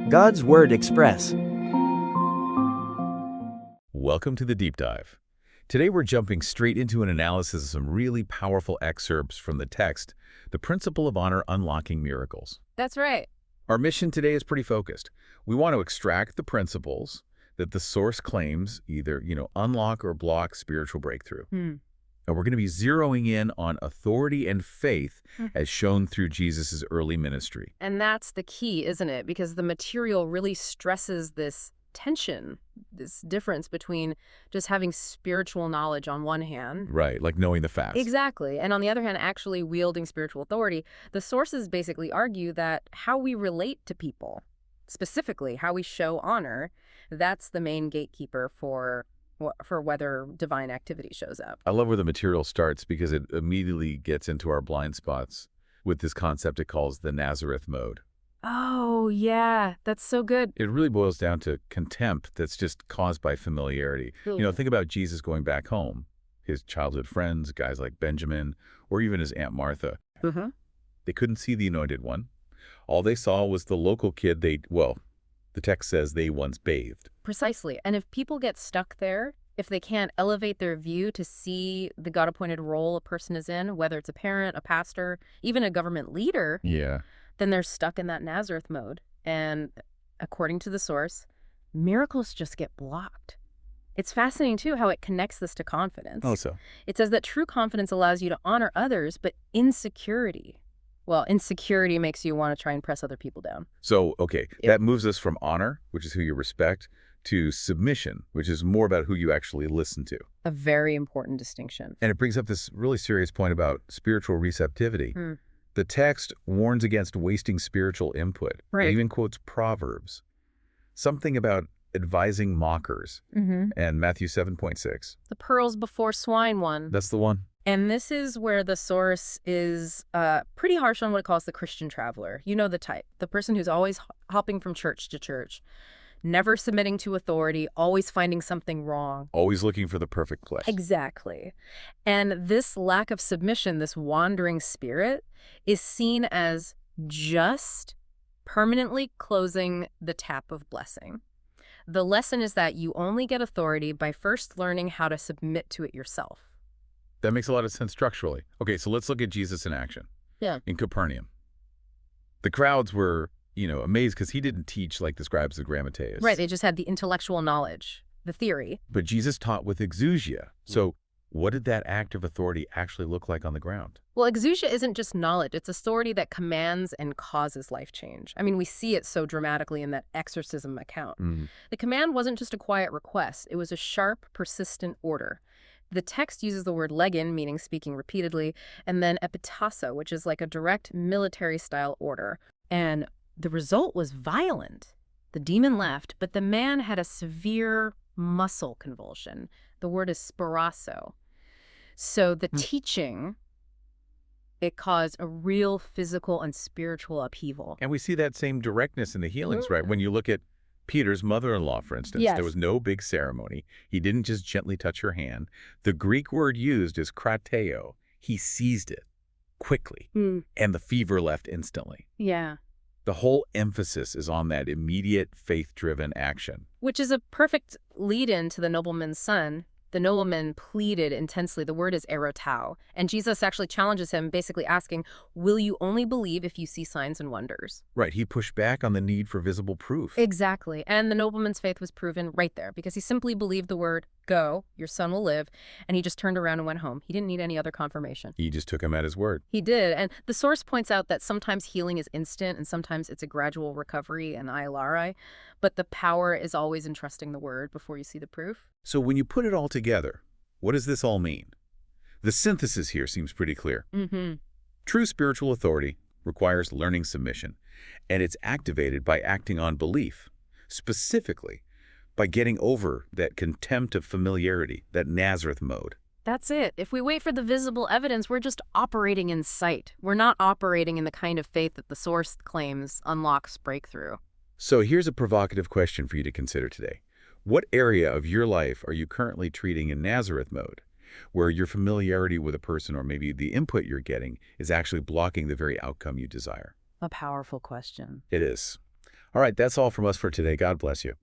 God's Word Express. Welcome to the Deep Dive. Today we're jumping straight into an analysis of some really powerful excerpts from the text, The Principle of Honor Unlocking Miracles. That's right. Our mission today is pretty focused. We want to extract the principles that the source claims either, unlock or block spiritual breakthrough. And we're going to be zeroing in on authority and faith as shown through Jesus' early ministry. And that's the key, isn't it? Because the material really stresses this tension, this difference between just having spiritual knowledge on one hand. Right, like knowing the facts. Exactly. And on the other hand, actually wielding spiritual authority. The sources basically argue that how we relate to people, specifically how we show honor, that's the main gatekeeper for whether divine activity shows up. I love where the material starts because it immediately gets into our blind spots with this concept it calls the Nazareth mode. Oh, yeah. That's so good. It really boils down to contempt that's just caused by familiarity. Think about Jesus going back home, his childhood friends, guys like Benjamin, or even his Aunt Martha. They couldn't see the anointed one. All they saw was the local kid the text says they once bathed. Precisely. And if people get stuck there, if they can't elevate their view to see the God-appointed role a person is in, whether it's a parent, a pastor, even a government leader, then they're stuck in that Nazareth mode. And according to the source, miracles just get blocked. It's fascinating, too, how it connects this to confidence. Oh, so? It says that true confidence allows you to honor others, but insecurity makes you want to try and press other people down. So, that moves us from honor, which is who you respect, to submission, which is more about who you actually listen to. A very important distinction. And it brings up this really serious point about spiritual receptivity. The text warns against wasting spiritual input. Right. It even quotes Proverbs. Something about advising mockers. And Matthew 7.6. The pearls before swine one. That's the one. And this is where the source is pretty harsh on what it calls the Christian traveler. You know the type. The person who's always hopping from church to church, never submitting to authority, always finding something wrong. Always looking for the perfect place. Exactly. And this lack of submission, this wandering spirit, is seen as just permanently closing the tap of blessing. The lesson is that you only get authority by first learning how to submit to it yourself. That makes a lot of sense structurally. Okay, so let's look at Jesus in action. Yeah. In Capernaum. The crowds were, amazed because he didn't teach like the scribes and Grammateus. Right, they just had the intellectual knowledge, the theory. But Jesus taught with exousia. So what did that act of authority actually look like on the ground? Well, exousia isn't just knowledge. It's authority that commands and causes life change. I mean, we see it so dramatically in that exorcism account. The command wasn't just a quiet request. It was a sharp, persistent order. The text uses the word legin, meaning speaking repeatedly, and then epitasso, which is like a direct military-style order. And the result was violent. The demon left, but the man had a severe muscle convulsion. The word is sparasso. So the teaching, it caused a real physical and spiritual upheaval. And we see that same directness in the healings, right? When you look at Peter's mother-in-law, for instance, there was no big ceremony. He didn't just gently touch her hand. The Greek word used is krateo. He seized it quickly, and the fever left instantly. Yeah. The whole emphasis is on that immediate faith-driven action. Which is a perfect lead-in to the nobleman's son. The nobleman pleaded intensely. The word is erotao. And Jesus actually challenges him, basically asking, will you only believe if you see signs and wonders? Right. He pushed back on the need for visible proof. Exactly. And the nobleman's faith was proven right there because he simply believed the word, go, your son will live. And he just turned around and went home. He didn't need any other confirmation. He just took him at his word. He did. And the source points out that sometimes healing is instant and sometimes it's a gradual recovery and ILRI. But the power is always in trusting the word before you see the proof. So when you put it all together, what does this all mean? The synthesis here seems pretty clear. True spiritual authority requires learning submission, and it's activated by acting on belief, specifically by getting over that contempt of familiarity, that Nazareth mode. That's it. If we wait for the visible evidence, we're just operating in sight. We're not operating in the kind of faith that the source claims unlocks breakthrough. So here's a provocative question for you to consider today. What area of your life are you currently treating in Nazareth mode, where your familiarity with a person or maybe the input you're getting is actually blocking the very outcome you desire? A powerful question. It is. All right, that's all from us for today. God bless you.